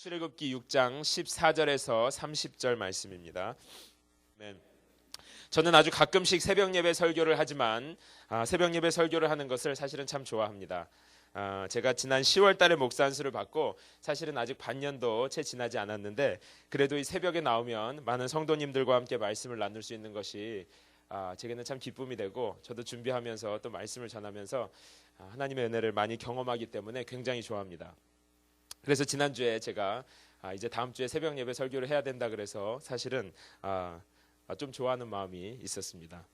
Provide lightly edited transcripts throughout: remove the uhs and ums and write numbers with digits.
출애굽기 6장 14절에서 30절 말씀입니다. 아멘. 저는 아주 가끔씩 새벽 예배 설교를 하지만 새벽 예배 설교를 하는 것을 사실은 참 좋아합니다. 제가 지난 10월 달에 목사 안수를 받고 사실은 아직 반년도 채 지나지 않았는데 그래도 이 새벽에 나오면 많은 성도님들과 함께 말씀을 나눌 수 있는 것이 제게는 참 기쁨이 되고 저도 준비하면서 또 말씀을 전하면서 하나님의 은혜를 많이 경험하기 때문에 굉장히 좋아합니다. 그래서 지난주에 제가 이제 다음 주에 새벽 예배 설교를 해야 된다 그래서 사실은 좀 좋아하는 마음이 있었습니다.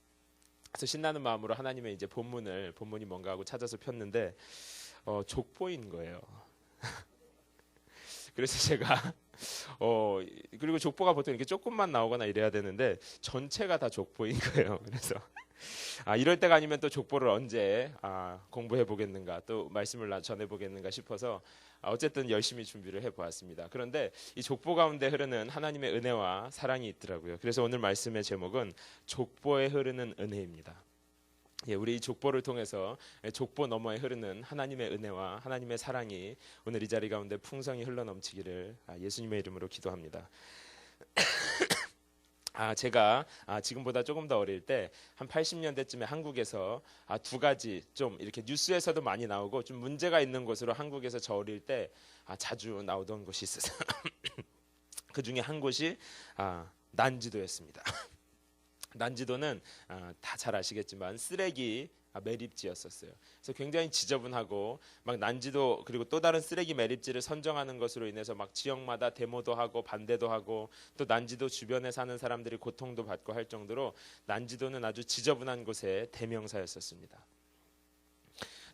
그래서 신나는 마음으로 하나님의 이제 본문이 뭔가 하고 찾아서 폈는데 족보인 거예요. 그래서 제가 그리고 족보가 보통 이렇게 조금만 나오거나 이래야 되는데 전체가 다 족보인 거예요. 그래서 이럴 때가 아니면 또 족보를 언제 공부해 보겠는가, 또 말씀을 전해 보겠는가 싶어서 어쨌든 열심히 준비를 해 보았습니다. 그런데 이 족보 가운데 흐르는 하나님의 은혜와 사랑이 있더라고요. 그래서 오늘 말씀의 제목은 족보에 흐르는 은혜입니다. 우리 이 족보를 통해서 족보 너머에 흐르는 하나님의 은혜와 하나님의 사랑이 오늘 이 자리 가운데 풍성히 흘러넘치기를 예수님의 이름으로 기도합니다. 제가 지금보다 조금 더 어릴 때 한 80년대쯤에 한국에서 두 가지 좀 이렇게 뉴스에서도 많이 나오고 좀 문제가 있는 곳으로 한국에서 저 어릴 때 자주 나오던 곳이 있어서 그 중에 한 곳이 난지도였습니다. 난지도는 다 잘 아시겠지만 쓰레기 매립지였었어요. 그래서 굉장히 지저분하고 막 난지도 그리고 또 다른 쓰레기 매립지를 선정하는 것으로 인해서 막 지역마다 데모도 하고 반대도 하고 또 난지도 주변에 사는 사람들이 고통도 받고 할 정도로 난지도는 아주 지저분한 곳의 대명사였었습니다.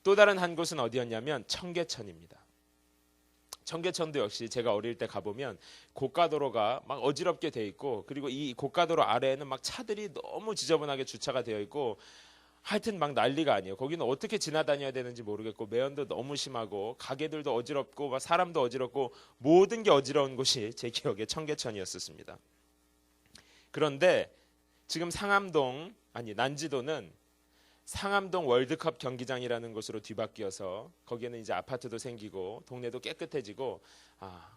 또 다른 한 곳은 어디였냐면 청계천입니다. 청계천도 역시 제가 어릴 때 가보면 고가도로가 막 어지럽게 돼 있고 그리고 이 고가도로 아래에는 막 차들이 너무 지저분하게 주차가 되어 있고 하여튼 막 난리가 아니에요. 거기는 어떻게 지나다녀야 되는지 모르겠고 매연도 너무 심하고 가게들도 어지럽고 막 사람도 어지럽고 모든 게 어지러운 곳이 제 기억에 청계천이었습니다. 그런데 지금 난지도는 상암동 월드컵 경기장이라는 곳으로 뒤바뀌어서 거기에는 이제 아파트도 생기고 동네도 깨끗해지고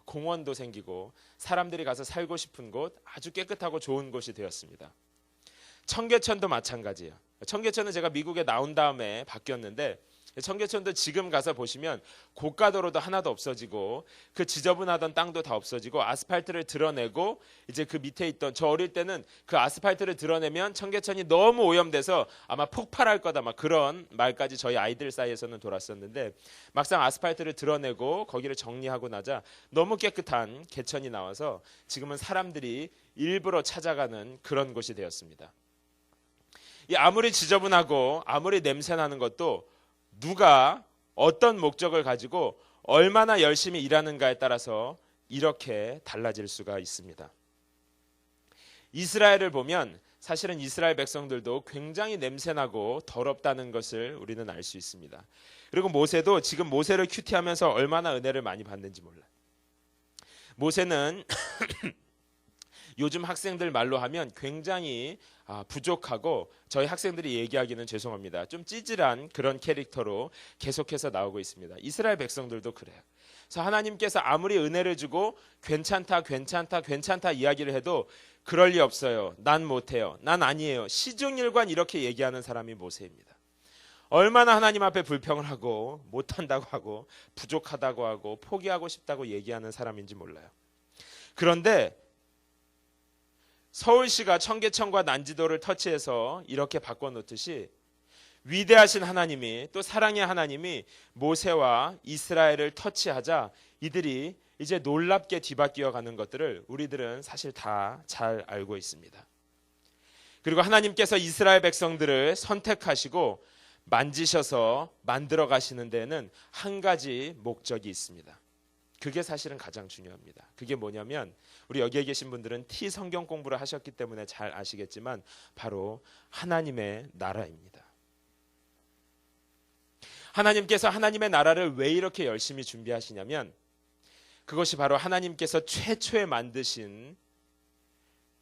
공원도 생기고 사람들이 가서 살고 싶은 곳, 아주 깨끗하고 좋은 곳이 되었습니다. 청계천도 마찬가지예요. 청계천은 제가 미국에 나온 다음에 바뀌었는데 청계천도 지금 가서 보시면 고가도로도 하나도 없어지고 그 지저분하던 땅도 다 없어지고 아스팔트를 드러내고 이제 그 밑에 있던 저 어릴 때는 그 아스팔트를 드러내면 청계천이 너무 오염돼서 아마 폭발할 거다 막 그런 말까지 저희 아이들 사이에서는 돌았었는데 막상 아스팔트를 드러내고 거기를 정리하고 나자 너무 깨끗한 개천이 나와서 지금은 사람들이 일부러 찾아가는 그런 곳이 되었습니다. 아무리 지저분하고 아무리 냄새나는 것도 누가 어떤 목적을 가지고 얼마나 열심히 일하는가에 따라서 이렇게 달라질 수가 있습니다. 이스라엘을 보면 사실은 이스라엘 백성들도 굉장히 냄새나고 더럽다는 것을 우리는 알 수 있습니다. 그리고 모세도 지금 모세를 큐티하면서 얼마나 은혜를 많이 받는지 몰라요. 모세는 요즘 학생들 말로 하면 굉장히 부족하고 저희 학생들이 얘기하기는 죄송합니다. 좀 찌질한 그런 캐릭터로 계속해서 나오고 있습니다. 이스라엘 백성들도 그래요. 그래서 하나님께서 아무리 은혜를 주고 괜찮다 이야기를 해도 그럴 리 없어요. 난 못해요. 난 아니에요. 시종일관 이렇게 얘기하는 사람이 모세입니다. 얼마나 하나님 앞에 불평을 하고 못한다고 하고 부족하다고 하고 포기하고 싶다고 얘기하는 사람인지 몰라요. 그런데 서울시가 청계천과 난지도를 터치해서 이렇게 바꿔놓듯이 위대하신 하나님이 또 사랑의 하나님이 모세와 이스라엘을 터치하자 이들이 이제 놀랍게 뒤바뀌어 가는 것들을 우리들은 사실 다 잘 알고 있습니다. 그리고 하나님께서 이스라엘 백성들을 선택하시고 만지셔서 만들어 가시는 데에는 한 가지 목적이 있습니다. 그게 사실은 가장 중요합니다. 그게 뭐냐면 우리 여기에 계신 분들은 T 성경 공부를 하셨기 때문에 잘 아시겠지만 바로 하나님의 나라입니다. 하나님께서 하나님의 나라를 왜 이렇게 열심히 준비하시냐면 그것이 바로 하나님께서 최초에 만드신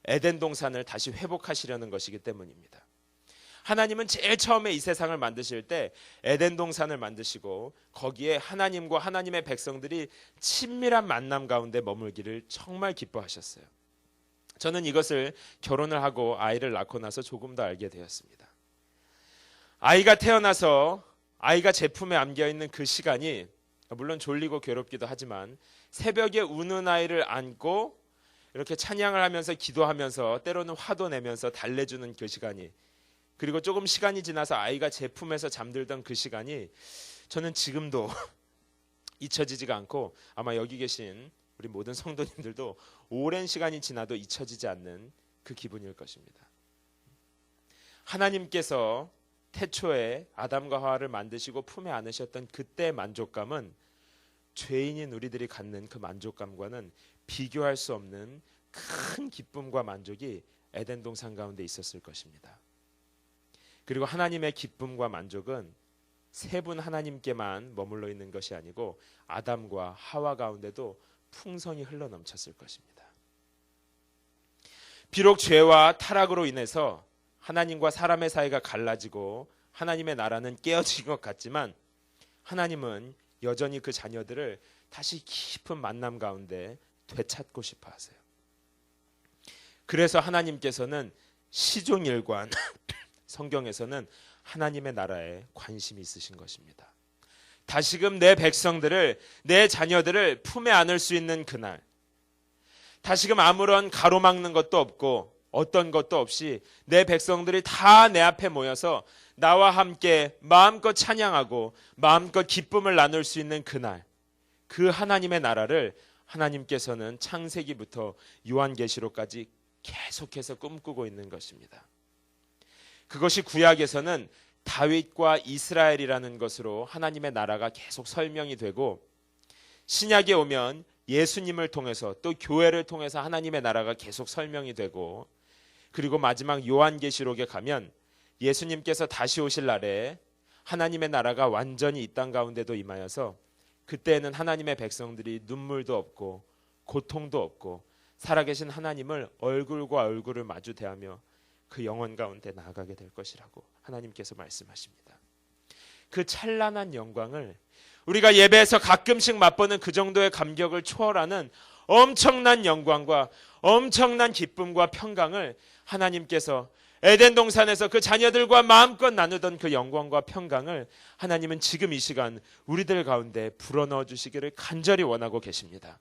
에덴 동산을 다시 회복하시려는 것이기 때문입니다. 하나님은 제일 처음에 이 세상을 만드실 때 에덴 동산을 만드시고 거기에 하나님과 하나님의 백성들이 친밀한 만남 가운데 머물기를 정말 기뻐하셨어요. 저는 이것을 결혼을 하고 아이를 낳고 나서 조금 더 알게 되었습니다. 아이가 태어나서 아이가 제 품에 안겨있는 그 시간이 물론 졸리고 괴롭기도 하지만 새벽에 우는 아이를 안고 이렇게 찬양을 하면서 기도하면서 때로는 화도 내면서 달래주는 그 시간이, 그리고 조금 시간이 지나서 아이가 제 품에서 잠들던 그 시간이 저는 지금도 잊혀지지가 않고 아마 여기 계신 우리 모든 성도님들도 오랜 시간이 지나도 잊혀지지 않는 그 기분일 것입니다. 하나님께서 태초에 아담과 하와를 만드시고 품에 안으셨던 그때의 만족감은 죄인인 우리들이 갖는 그 만족감과는 비교할 수 없는 큰 기쁨과 만족이 에덴 동산 가운데 있었을 것입니다. 그리고 하나님의 기쁨과 만족은 세 분 하나님께만 머물러 있는 것이 아니고 아담과 하와 가운데도 풍성히 흘러넘쳤을 것입니다. 비록 죄와 타락으로 인해서 하나님과 사람의 사이가 갈라지고 하나님의 나라는 깨어진 것 같지만 하나님은 여전히 그 자녀들을 다시 깊은 만남 가운데 되찾고 싶어 하세요. 그래서 하나님께서는 시종일관 성경에서는 하나님의 나라에 관심이 있으신 것입니다. 다시금 내 백성들을, 내 자녀들을 품에 안을 수 있는 그날, 다시금 아무런 가로막는 것도 없고 어떤 것도 없이 내 백성들이 다 내 앞에 모여서 나와 함께 마음껏 찬양하고 마음껏 기쁨을 나눌 수 있는 그날, 그 하나님의 나라를 하나님께서는 창세기부터 요한계시록까지 계속해서 꿈꾸고 있는 것입니다. 그것이 구약에서는 다윗과 이스라엘이라는 것으로 하나님의 나라가 계속 설명이 되고, 신약에 오면 예수님을 통해서 또 교회를 통해서 하나님의 나라가 계속 설명이 되고, 그리고 마지막 요한계시록에 가면 예수님께서 다시 오실 날에 하나님의 나라가 완전히 이 땅 가운데도 임하여서 그때는 하나님의 백성들이 눈물도 없고 고통도 없고 살아계신 하나님을 얼굴과 얼굴을 마주 대하며 그 영원 가운데 나아가게 될 것이라고 하나님께서 말씀하십니다. 그 찬란한 영광을 우리가 예배에서 가끔씩 맛보는 그 정도의 감격을 초월하는 엄청난 영광과 엄청난 기쁨과 평강을 하나님께서 에덴 동산에서 그 자녀들과 마음껏 나누던 그 영광과 평강을 하나님은 지금 이 시간 우리들 가운데 불어넣어 주시기를 간절히 원하고 계십니다.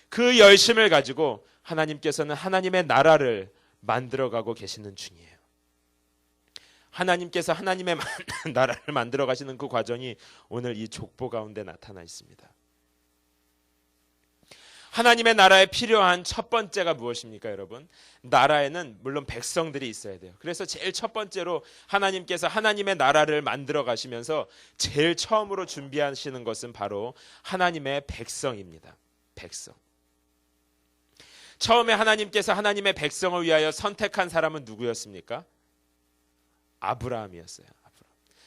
그 열심을 가지고 하나님께서는 하나님의 나라를 만들어가고 계시는 중이에요. 하나님께서 하나님의 나라를 만들어 가시는 그 과정이 오늘 이 족보 가운데 나타나 있습니다. 하나님의 나라에 필요한 첫 번째가 무엇입니까, 여러분? 나라에는 물론 백성들이 있어야 돼요. 그래서 제일 첫 번째로 하나님께서 하나님의 나라를 만들어 가시면서 제일 처음으로 준비하시는 것은 바로 하나님의 백성입니다. 백성. 처음에 하나님께서 하나님의 백성을 위하여 선택한 사람은 누구였습니까? 아브라함이었어요.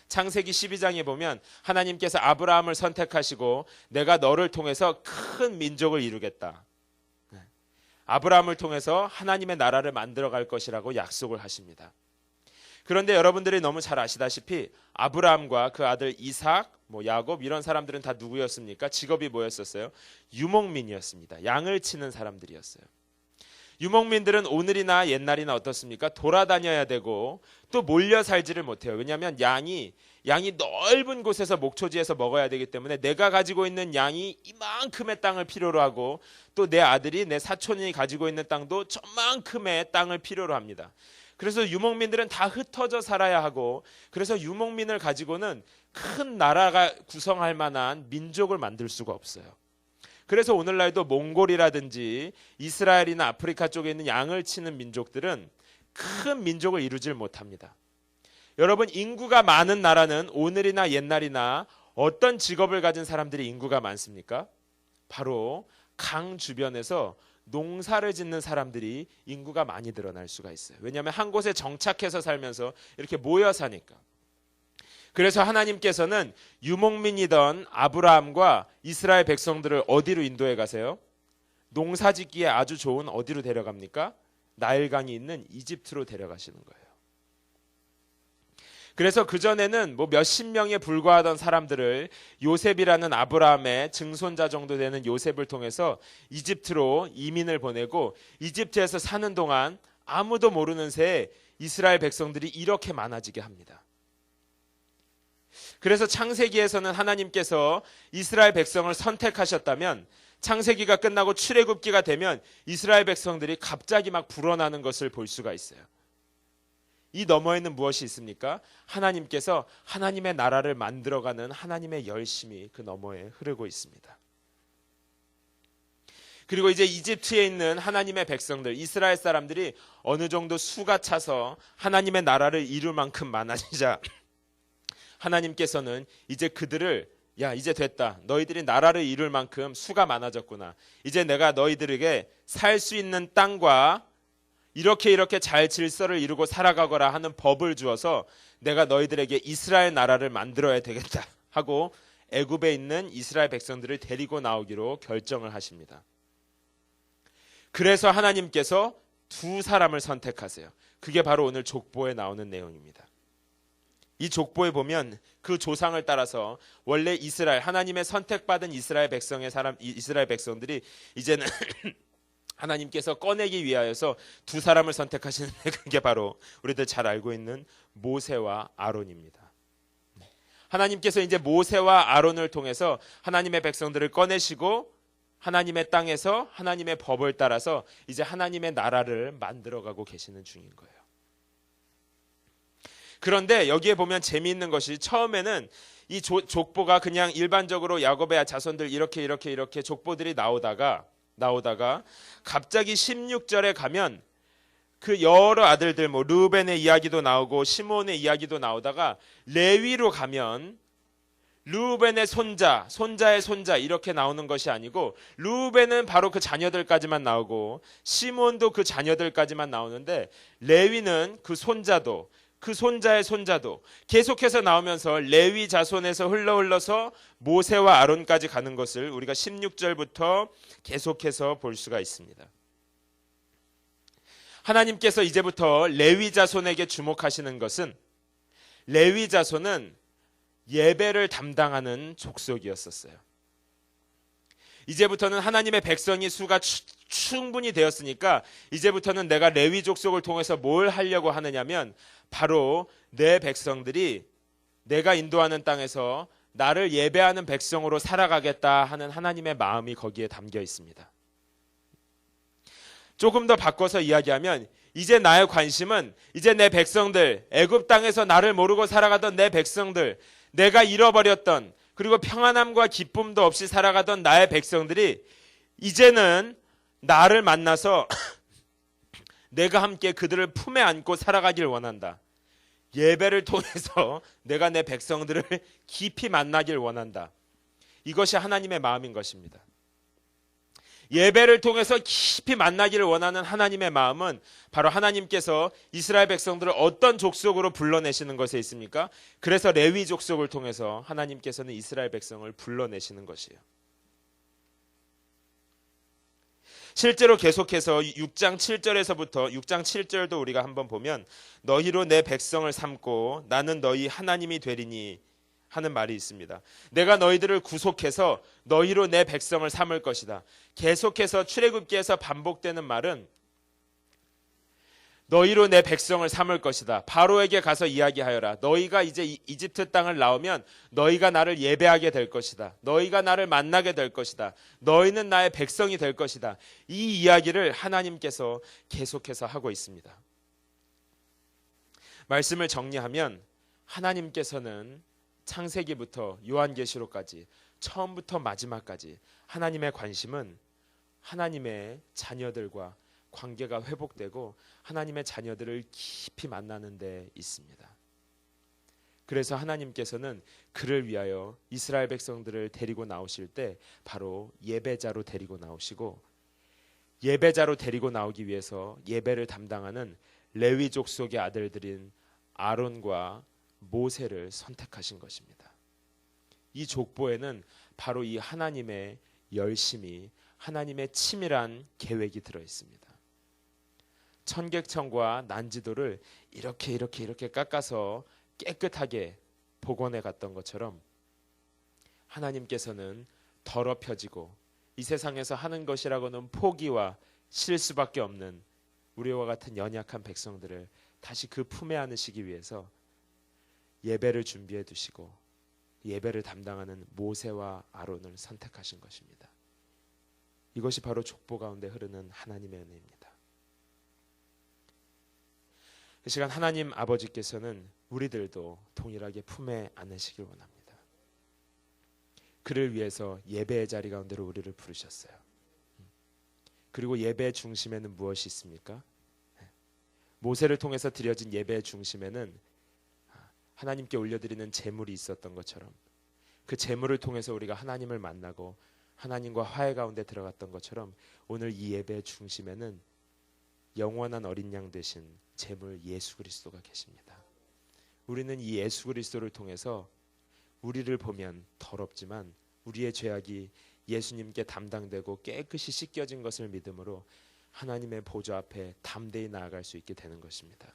창세기 12장에 보면 하나님께서 아브라함을 선택하시고 내가 너를 통해서 큰 민족을 이루겠다. 아브라함을 통해서 하나님의 나라를 만들어갈 것이라고 약속을 하십니다. 그런데 여러분들이 너무 잘 아시다시피 아브라함과 그 아들 이삭, 야곱 이런 사람들은 다 누구였습니까? 직업이 뭐였었어요? 유목민이었습니다. 양을 치는 사람들이었어요. 유목민들은 오늘이나 옛날이나 어떻습니까? 돌아다녀야 되고 또 몰려 살지를 못해요. 왜냐하면 양이 넓은 곳에서 목초지에서 먹어야 되기 때문에 내가 가지고 있는 양이 이만큼의 땅을 필요로 하고 또 내 아들이, 내 사촌이 가지고 있는 땅도 저만큼의 땅을 필요로 합니다. 그래서 유목민들은 다 흩어져 살아야 하고, 그래서 유목민을 가지고는 큰 나라가 구성할 만한 민족을 만들 수가 없어요. 그래서 오늘날도 몽골이라든지 이스라엘이나 아프리카 쪽에 있는 양을 치는 민족들은 큰 민족을 이루질 못합니다. 여러분, 인구가 많은 나라는 오늘이나 옛날이나 어떤 직업을 가진 사람들이 인구가 많습니까? 바로 강 주변에서 농사를 짓는 사람들이 인구가 많이 늘어날 수가 있어요. 왜냐하면 한 곳에 정착해서 살면서 이렇게 모여 사니까. 그래서 하나님께서는 유목민이던 아브라함과 이스라엘 백성들을 어디로 인도해 가세요? 농사짓기에 아주 좋은 어디로 데려갑니까? 나일강이 있는 이집트로 데려가시는 거예요. 그래서 그전에는 뭐 몇십 명에 불과하던 사람들을 요셉이라는 아브라함의 증손자 정도 되는 요셉을 통해서 이집트로 이민을 보내고 이집트에서 사는 동안 아무도 모르는 새에 이스라엘 백성들이 이렇게 많아지게 합니다. 그래서 창세기에서는 하나님께서 이스라엘 백성을 선택하셨다면 창세기가 끝나고 출애굽기가 되면 이스라엘 백성들이 갑자기 막 불어나는 것을 볼 수가 있어요. 이 너머에는 무엇이 있습니까? 하나님께서 하나님의 나라를 만들어가는 하나님의 열심이 그 너머에 흐르고 있습니다. 그리고 이제 이집트에 있는 하나님의 백성들, 이스라엘 사람들이 어느 정도 수가 차서 하나님의 나라를 이룰 만큼 많아지자 하나님께서는 이제 그들을 야, 이제 됐다. 너희들이 나라를 이룰 만큼 수가 많아졌구나. 이제 내가 너희들에게 살 수 있는 땅과 이렇게 잘 질서를 이루고 살아가거라 하는 법을 주어서 내가 너희들에게 이스라엘 나라를 만들어야 되겠다 하고 애굽에 있는 이스라엘 백성들을 데리고 나오기로 결정을 하십니다. 그래서 하나님께서 두 사람을 선택하세요. 그게 바로 오늘 족보에 나오는 내용입니다. 이 족보에 보면 그 조상을 따라서 원래 이스라엘 하나님의 선택받은 이스라엘 백성들이 이제는 하나님께서 꺼내기 위하여서 두 사람을 선택하시는데 그게 바로 우리들 잘 알고 있는 모세와 아론입니다. 하나님께서 이제 모세와 아론을 통해서 하나님의 백성들을 꺼내시고 하나님의 땅에서 하나님의 법을 따라서 이제 하나님의 나라를 만들어가고 계시는 중인 거예요. 그런데 여기에 보면 재미있는 것이 처음에는 이 족보가 그냥 일반적으로 야곱의 자손들 이렇게 족보들이 나오다가 갑자기 16절에 가면 그 여러 아들들 뭐 르우벤의 이야기도 나오고 시므온의 이야기도 나오다가 레위로 가면 르우벤의 손자의 손자 이렇게 나오는 것이 아니고 르우벤은 바로 그 자녀들까지만 나오고 시므온도 그 자녀들까지만 나오는데 레위는 그 손자도 그 손자의 손자도 계속해서 나오면서 레위 자손에서 흘러서 모세와 아론까지 가는 것을 우리가 16절부터 계속해서 볼 수가 있습니다. 하나님께서 이제부터 레위 자손에게 주목하시는 것은 레위 자손은 예배를 담당하는 족속이었었어요. 이제부터는 하나님의 백성이 수가 충분히 되었으니까 이제부터는 내가 레위 족속을 통해서 뭘 하려고 하느냐면 바로 내 백성들이 내가 인도하는 땅에서 나를 예배하는 백성으로 살아가겠다 하는 하나님의 마음이 거기에 담겨 있습니다. 조금 더 바꿔서 이야기하면 이제 나의 관심은 이제 내 백성들, 애굽 땅에서 나를 모르고 살아가던 내 백성들, 내가 잃어버렸던 그리고 평안함과 기쁨도 없이 살아가던 나의 백성들이 이제는 나를 만나서 내가 함께 그들을 품에 안고 살아가길 원한다. 예배를 통해서 내가 내 백성들을 깊이 만나길 원한다. 이것이 하나님의 마음인 것입니다. 예배를 통해서 깊이 만나기를 원하는 하나님의 마음은 바로 하나님께서 이스라엘 백성들을 어떤 족속으로 불러내시는 것에 있습니까? 그래서 레위 족속을 통해서 하나님께서는 이스라엘 백성을 불러내시는 것이에요. 실제로 계속해서 6장 7절에서부터 6장 7절도 우리가 한번 보면 너희로 내 백성을 삼고 나는 너희 하나님이 되리니 하는 말이 있습니다. 내가 너희들을 구속해서 너희로 내 백성을 삼을 것이다. 계속해서 출애굽기에서 반복되는 말은 너희로 내 백성을 삼을 것이다. 바로에게 가서 이야기하여라. 너희가 이제 이집트 땅을 나오면 너희가 나를 예배하게 될 것이다. 너희가 나를 만나게 될 것이다. 너희는 나의 백성이 될 것이다. 이 이야기를 하나님께서 계속해서 하고 있습니다. 말씀을 정리하면 하나님께서는 창세기부터 요한계시록까지 처음부터 마지막까지 하나님의 관심은 하나님의 자녀들과 관계가 회복되고 하나님의 자녀들을 깊이 만나는 데 있습니다. 그래서 하나님께서는 그를 위하여 이스라엘 백성들을 데리고 나오실 때 바로 예배자로 데리고 나오시고 예배자로 데리고 나오기 위해서 예배를 담당하는 레위 족속의 아들들인 아론과 모세를 선택하신 것입니다. 이 족보에는 바로 이 하나님의 열심이 하나님의 치밀한 계획이 들어 있습니다. 천객천과 난지도를 이렇게 깎아서 깨끗하게 복원해 갔던 것처럼 하나님께서는 더럽혀지고 이 세상에서 하는 것이라고는 포기와 실수밖에 없는 우리와 같은 연약한 백성들을 다시 그 품에 안으시기 위해서 예배를 준비해 두시고 예배를 담당하는 모세와 아론을 선택하신 것입니다. 이것이 바로 족보 가운데 흐르는 하나님의 은혜입니다. 이 시간 하나님 아버지께서는 우리들도 동일하게 품에 안으시길 원합니다. 그를 위해서 예배의 자리 가운데로 우리를 부르셨어요. 그리고 예배의 중심에는 무엇이 있습니까? 모세를 통해서 드려진 예배의 중심에는 하나님께 올려드리는 제물이 있었던 것처럼 그 제물을 통해서 우리가 하나님을 만나고 하나님과 화해 가운데 들어갔던 것처럼 오늘 이 예배의 중심에는 영원한 어린 양 되신 제물 예수 그리스도가 계십니다. 우리는 이 예수 그리스도를 통해서 우리를 보면 더럽지만 우리의 죄악이 예수님께 담당되고 깨끗이 씻겨진 것을 믿음으로 하나님의 보좌 앞에 담대히 나아갈 수 있게 되는 것입니다.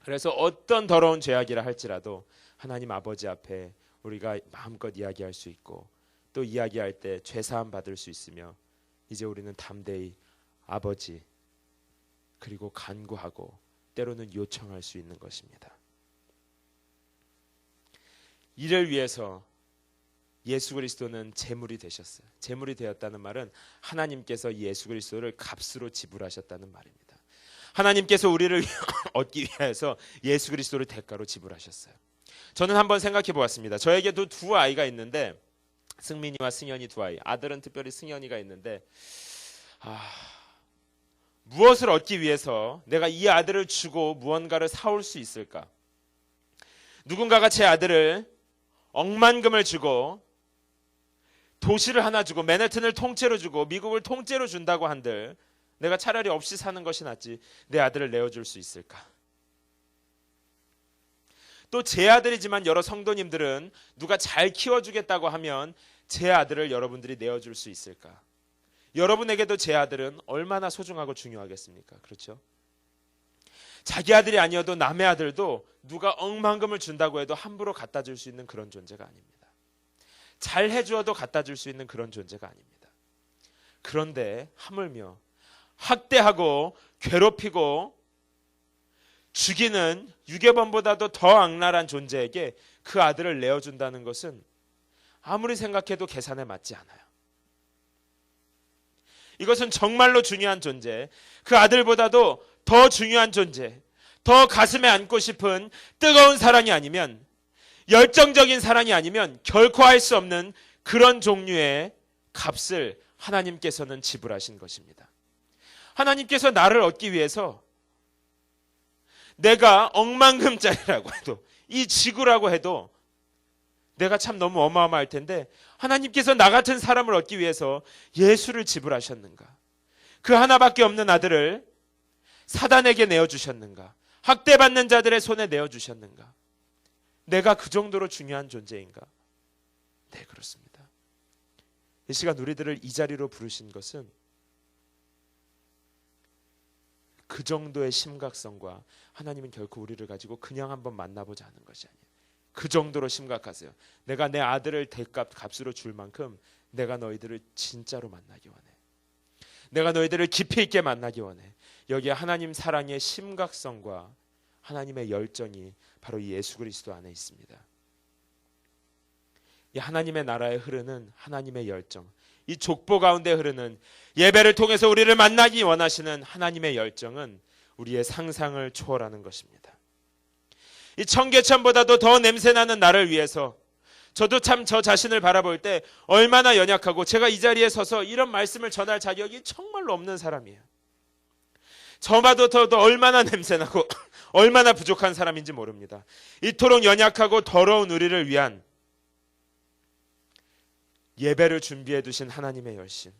그래서 어떤 더러운 죄악이라 할지라도 하나님 아버지 앞에 우리가 마음껏 이야기할 수 있고 또 이야기할 때 죄사함 받을 수 있으며 이제 우리는 담대히 아버지 그리고 간구하고 때로는 요청할 수 있는 것입니다. 이를 위해서 예수 그리스도는 제물이 되셨어요. 제물이 되었다는 말은 하나님께서 예수 그리스도를 값으로 지불하셨다는 말입니다. 하나님께서 우리를 얻기 위해서 예수 그리스도를 대가로 지불하셨어요. 저는 한번 생각해 보았습니다. 저에게도 두 아이가 있는데 승민이와 승현이 두 아이, 아들은 특별히 승현이가 있는데 무엇을 얻기 위해서 내가 이 아들을 주고 무언가를 사올 수 있을까? 누군가가 제 아들을 억만금을 주고 도시를 하나 주고 맨해튼을 통째로 주고 미국을 통째로 준다고 한들 내가 차라리 없이 사는 것이 낫지 내 아들을 내어줄 수 있을까? 또 제 아들이지만 여러 성도님들은 누가 잘 키워주겠다고 하면 제 아들을 여러분들이 내어줄 수 있을까? 여러분에게도 제 아들은 얼마나 소중하고 중요하겠습니까? 그렇죠? 자기 아들이 아니어도 남의 아들도 누가 억만금을 준다고 해도 함부로 갖다 줄 수 있는 그런 존재가 아닙니다. 잘 해주어도 갖다 줄 수 있는 그런 존재가 아닙니다. 그런데 하물며 학대하고 괴롭히고 죽이는 유괴범보다도 더 악랄한 존재에게 그 아들을 내어준다는 것은 아무리 생각해도 계산에 맞지 않아요. 이것은 정말로 중요한 존재, 그 아들보다도 더 중요한 존재, 더 가슴에 안고 싶은 뜨거운 사랑이 아니면, 열정적인 사랑이 아니면 결코 할 수 없는 그런 종류의 값을 하나님께서는 지불하신 것입니다. 하나님께서 나를 얻기 위해서 내가 억만금짜리라고 해도 이 지구라고 해도 내가 참 너무 어마어마할 텐데 하나님께서 나 같은 사람을 얻기 위해서 예수를 지불하셨는가? 그 하나밖에 없는 아들을 사단에게 내어주셨는가? 학대받는 자들의 손에 내어주셨는가? 내가 그 정도로 중요한 존재인가? 네, 그렇습니다. 이 시간 우리들을 이 자리로 부르신 것은 그 정도의 심각성과 하나님은 결코 우리를 가지고 그냥 한번 만나보자 하는 것이 아니에요. 그 정도로 심각하세요. 내가 내 아들을 값으로 줄 만큼 내가 너희들을 진짜로 만나기 원해. 내가 너희들을 깊이 있게 만나기 원해. 여기에 하나님 사랑의 심각성과 하나님의 열정이 바로 이 예수 그리스도 안에 있습니다. 이 하나님의 나라에 흐르는 하나님의 열정, 이 족보 가운데 흐르는 예배를 통해서 우리를 만나기 원하시는 하나님의 열정은 우리의 상상을 초월하는 것입니다. 이 청계천보다도 더 냄새나는 나를 위해서 저도 참 저 자신을 바라볼 때 얼마나 연약하고 제가 이 자리에 서서 이런 말씀을 전할 자격이 정말로 없는 사람이에요. 저마다 더 얼마나 냄새나고 얼마나 부족한 사람인지 모릅니다. 이토록 연약하고 더러운 우리를 위한 예배를 준비해 두신 하나님의 열심,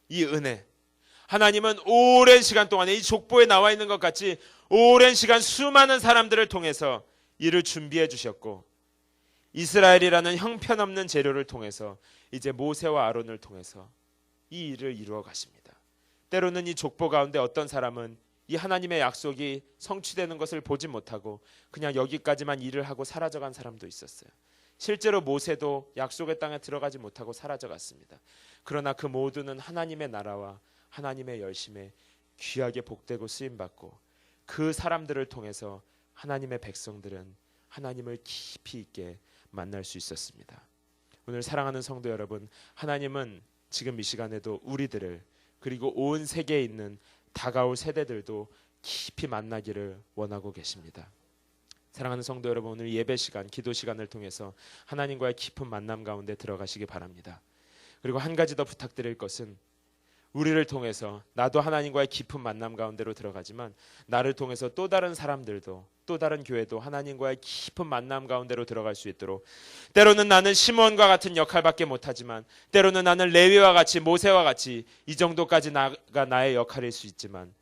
이 은혜, 하나님은 오랜 시간 동안에 이 족보에 나와 있는 것 같이 오랜 시간 수많은 사람들을 통해서 이를 준비해 주셨고 이스라엘이라는 형편없는 재료를 통해서 이제 모세와 아론을 통해서 이 일을 이루어 가십니다. 때로는 이 족보 가운데 어떤 사람은 이 하나님의 약속이 성취되는 것을 보지 못하고 그냥 여기까지만 일을 하고 사라져간 사람도 있었어요. 실제로 모세도 약속의 땅에 들어가지 못하고 사라져갔습니다. 그러나 그 모두는 하나님의 나라와 하나님의 열심에 귀하게 복되고 쓰임받고 그 사람들을 통해서 하나님의 백성들은 하나님을 깊이 있게 만날 수 있었습니다. 오늘 사랑하는 성도 여러분, 하나님은 지금 이 시간에도 우리들을 그리고 온 세계에 있는 다가올 세대들도 깊이 만나기를 원하고 계십니다. 사랑하는 성도 여러분, 오늘 예배 시간, 기도 시간을 통해서 하나님과의 깊은 만남 가운데 들어가시기 바랍니다. 그리고 한 가지 더 부탁드릴 것은 우리를 통해서 나도 하나님과의 깊은 만남 가운데로 들어가지만 나를 통해서 또 다른 사람들도 또 다른 교회도 하나님과의 깊은 만남 가운데로 들어갈 수 있도록, 때로는 나는 시몬과 같은 역할밖에 못하지만 때로는 나는 레위와 같이 모세와 같이 이 정도까지 나가 나의 역할일 수 있지만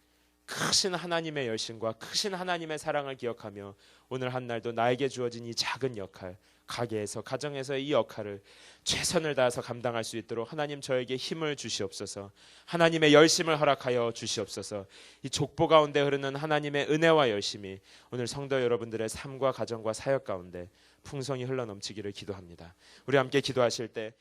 크신 하나님의 열심과 크신 하나님의 사랑을 기억하며 오늘 한날도 나에게 주어진 이 작은 역할, 가게에서 가정에서의 이 역할을 최선을 다해서 감당할 수 있도록 하나님 저에게 힘을 주시옵소서. 하나님의 열심을 허락하여 주시옵소서. 이 족보 가운데 흐르는 하나님의 은혜와 열심이 오늘 성도 여러분들의 삶과 가정과 사역 가운데 풍성히 흘러넘치기를 기도합니다. 우리 함께 기도하실 때